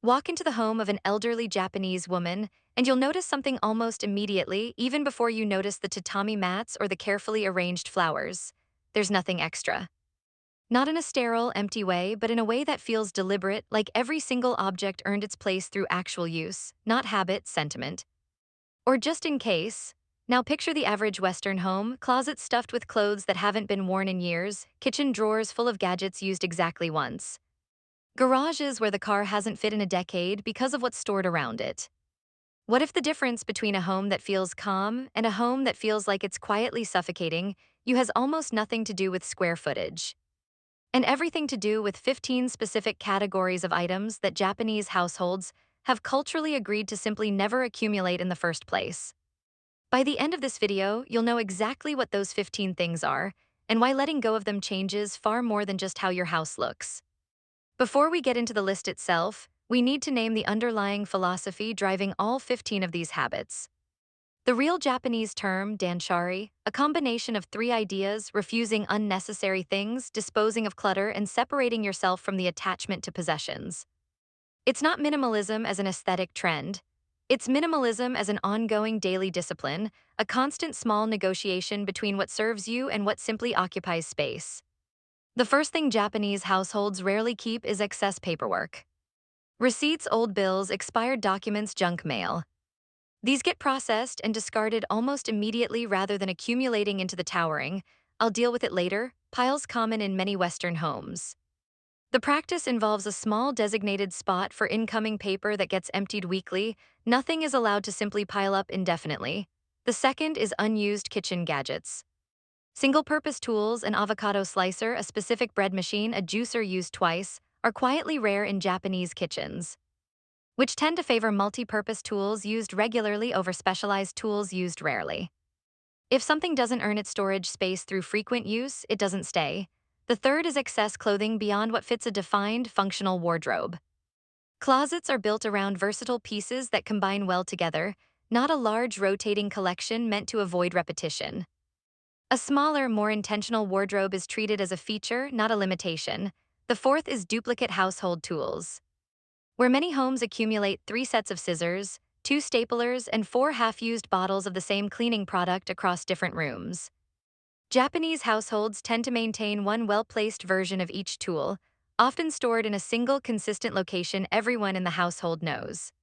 Walk into the home of an elderly Japanese woman, and you'll notice something almost immediately, even before you notice the tatami mats or the carefully arranged flowers. There's nothing extra. Not in a sterile, empty way, but in a way that feels deliberate, like every single object earned its place through actual use, not habit, sentiment. Or just in case. Now picture the average Western home, closets stuffed with clothes that haven't been worn in years, kitchen drawers full of gadgets used exactly once. Garages where the car hasn't fit in a decade because of what's stored around it. What if the difference between a home that feels calm and a home that feels like it's quietly suffocating you has almost nothing to do with square footage, and everything to do with 15 specific categories of items that Japanese households have culturally agreed to simply never accumulate in the first place? By the end of this video, you'll know exactly what those 15 things are and why letting go of them changes far more than just how your house looks. Before we get into the list itself, we need to name the underlying philosophy driving all 15 of these habits. The real Japanese term, Danshari, a combination of three ideas: refusing unnecessary things, disposing of clutter, and separating yourself from the attachment to possessions. It's not minimalism as an aesthetic trend. It's minimalism as an ongoing daily discipline, a constant small negotiation between what serves you and what simply occupies space. The first thing Japanese households rarely keep is excess paperwork. Receipts, old bills, expired documents, junk mail. These get processed and discarded almost immediately rather than accumulating into the towering, "I'll deal with it later" piles common in many Western homes. The practice involves a small designated spot for incoming paper that gets emptied weekly. Nothing is allowed to simply pile up indefinitely. The second is unused kitchen gadgets. Single-purpose tools, an avocado slicer, a specific bread machine, a juicer used twice, are quietly rare in Japanese kitchens, which tend to favor multi-purpose tools used regularly over specialized tools used rarely. If something doesn't earn its storage space through frequent use, it doesn't stay. The third is excess clothing beyond what fits a defined, functional wardrobe. Closets are built around versatile pieces that combine well together, not a large rotating collection meant to avoid repetition. A smaller, more intentional wardrobe is treated as a feature, not a limitation. The fourth is duplicate household tools. Where many homes accumulate 3 sets of scissors, 2 staplers, and 4 half-used bottles of the same cleaning product across different rooms. Japanese households tend to maintain one well-placed version of each tool, often stored in a single consistent location everyone in the household knows.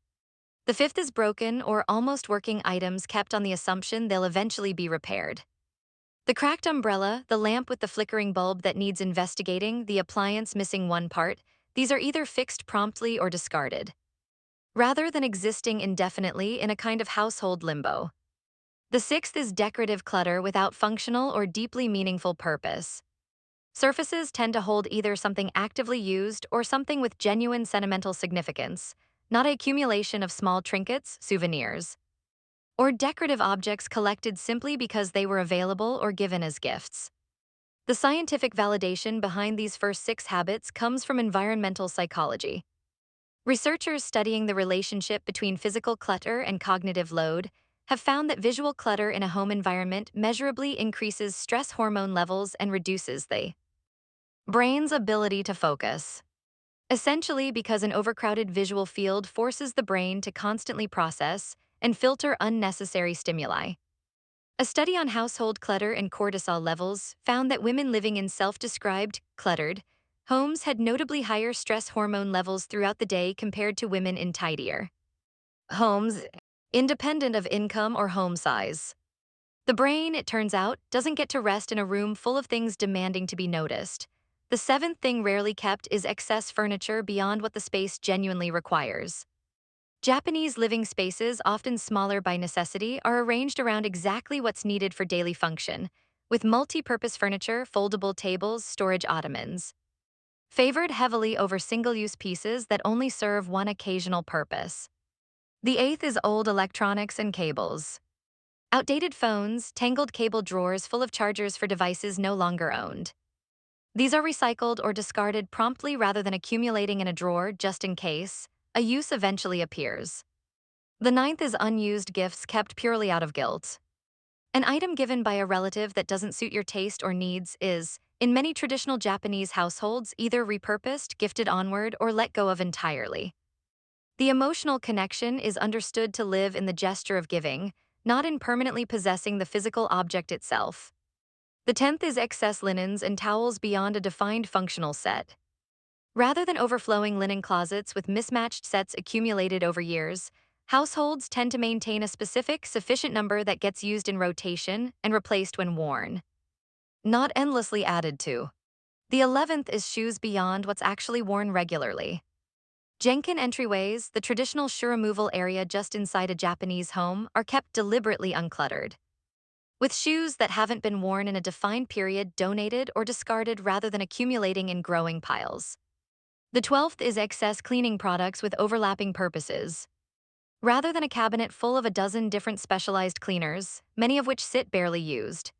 The fifth is broken or almost working items kept on the assumption they'll eventually be repaired. The cracked umbrella, the lamp with the flickering bulb that needs investigating, the appliance missing one part, these are either fixed promptly or discarded, rather than existing indefinitely in a kind of household limbo. The sixth is decorative clutter without functional or deeply meaningful purpose. Surfaces tend to hold either something actively used or something with genuine sentimental significance, not an accumulation of small trinkets, souvenirs, or decorative objects collected simply because they were available or given as gifts. The scientific validation behind these first 6 habits comes from environmental psychology. Researchers studying the relationship between physical clutter and cognitive load have found that visual clutter in a home environment measurably increases stress hormone levels and reduces the brain's ability to focus. Essentially because an overcrowded visual field forces the brain to constantly process and filter unnecessary stimuli. A study on household clutter and cortisol levels found that women living in self-described cluttered homes had notably higher stress hormone levels throughout the day compared to women in tidier homes, independent of income or home size. The brain, it turns out, doesn't get to rest in a room full of things demanding to be noticed. The seventh thing rarely kept is excess furniture beyond what the space genuinely requires. Japanese living spaces, often smaller by necessity, are arranged around exactly what's needed for daily function, with multi-purpose furniture, foldable tables, storage ottomans, favored heavily over single-use pieces that only serve one occasional purpose. The eighth is old electronics and cables. Outdated phones, tangled cable drawers full of chargers for devices no longer owned. These are recycled or discarded promptly rather than accumulating in a drawer just in case a use eventually appears. The ninth is unused gifts kept purely out of guilt. An item given by a relative that doesn't suit your taste or needs is, in many traditional Japanese households, either repurposed, gifted onward, or let go of entirely. The emotional connection is understood to live in the gesture of giving, not in permanently possessing the physical object itself. The 10th is excess linens and towels beyond a defined functional set. Rather than overflowing linen closets with mismatched sets accumulated over years, households tend to maintain a specific, sufficient number that gets used in rotation and replaced when worn, not endlessly added to. The 11th is shoes beyond what's actually worn regularly. Jenkin entryways, the traditional shoe removal area just inside a Japanese home, are kept deliberately uncluttered, with shoes that haven't been worn in a defined period donated or discarded rather than accumulating in growing piles. The 12th is excess cleaning products with overlapping purposes. Rather than a cabinet full of a dozen different specialized cleaners, many of which sit barely used,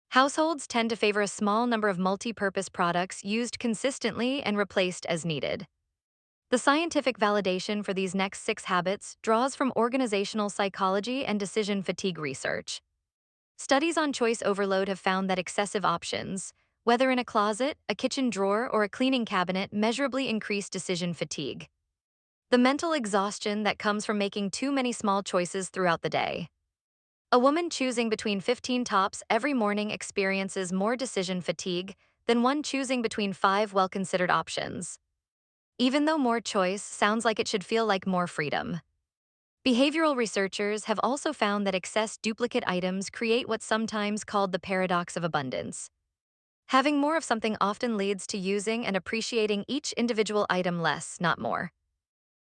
households tend to favor a small number of multi-purpose products used consistently and replaced as needed. The scientific validation for these next 6 habits draws from organizational psychology and decision fatigue research. Studies on choice overload have found that excessive options, whether in a closet, a kitchen drawer, or a cleaning cabinet, measurably increase decision fatigue, the mental exhaustion that comes from making too many small choices throughout the day. A woman choosing between 15 tops every morning experiences more decision fatigue than one choosing between 5 well-considered options, even though more choice sounds like it should feel like more freedom. Behavioral researchers have also found that excess duplicate items create what's sometimes called the paradox of abundance. Having more of something often leads to using and appreciating each individual item less, not more.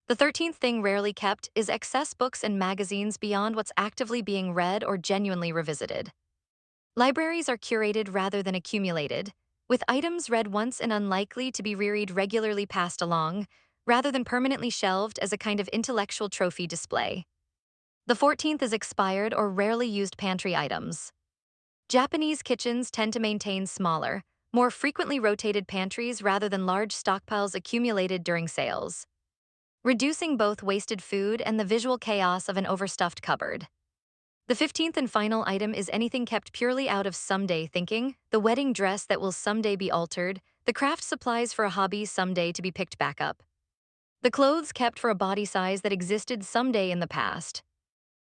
The 13th thing rarely kept is excess books and magazines beyond what's actively being read or genuinely revisited. Libraries are curated rather than accumulated, with items read once and unlikely to be reread regularly passed along, rather than permanently shelved as a kind of intellectual trophy display. The 14th is expired or rarely used pantry items. Japanese kitchens tend to maintain smaller, more frequently rotated pantries rather than large stockpiles accumulated during sales, reducing both wasted food and the visual chaos of an overstuffed cupboard. The 15th and final item is anything kept purely out of someday thinking, the wedding dress that will someday be altered, the craft supplies for a hobby someday to be picked back up, the clothes kept for a body size that existed someday in the past.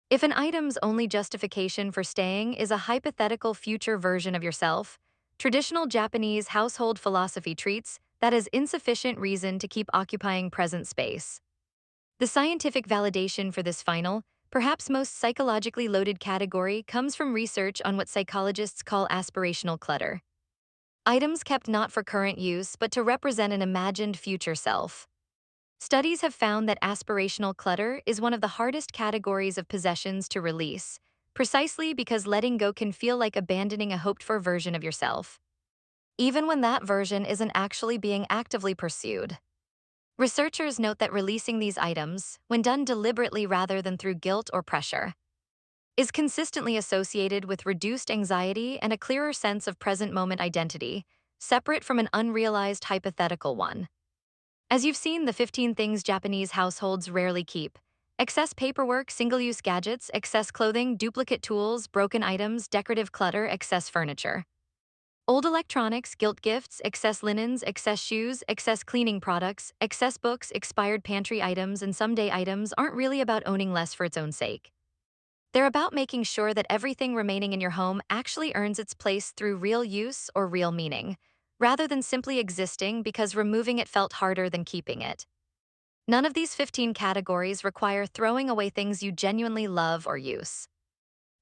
If an item's only justification for staying is a hypothetical future version of yourself, traditional Japanese household philosophy treats that as insufficient reason to keep occupying present space. The scientific validation for this final, perhaps most psychologically loaded category comes from research on what psychologists call aspirational clutter. Items kept not for current use but to represent an imagined future self. Studies have found that aspirational clutter is one of the hardest categories of possessions to release, precisely because letting go can feel like abandoning a hoped-for version of yourself, even when that version isn't actually being actively pursued. Researchers note that releasing these items, when done deliberately rather than through guilt or pressure, is consistently associated with reduced anxiety and a clearer sense of present moment identity, separate from an unrealized hypothetical one. As you've seen, the 15 things Japanese households rarely keep: excess paperwork, single-use gadgets, excess clothing, duplicate tools, broken items, decorative clutter, excess furniture, old electronics, guilt gifts, excess linens, excess shoes, excess cleaning products, excess books, expired pantry items, and someday items aren't really about owning less for its own sake. They're about making sure that everything remaining in your home actually earns its place through real use or real meaning, rather than simply existing because removing it felt harder than keeping it. None of these 15 categories require throwing away things you genuinely love or use.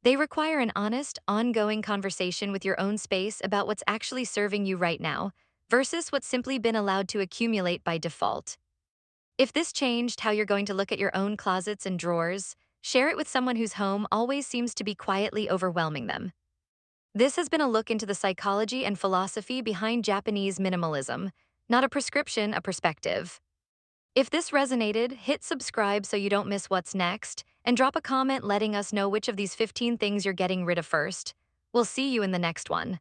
They require an honest, ongoing conversation with your own space about what's actually serving you right now, versus what's simply been allowed to accumulate by default. If this changed how you're going to look at your own closets and drawers, share it with someone whose home always seems to be quietly overwhelming them. This has been a look into the psychology and philosophy behind Japanese minimalism, not a prescription, a perspective. If this resonated, hit subscribe so you don't miss what's next, and drop a comment letting us know which of these 15 things you're getting rid of first. We'll see you in the next one.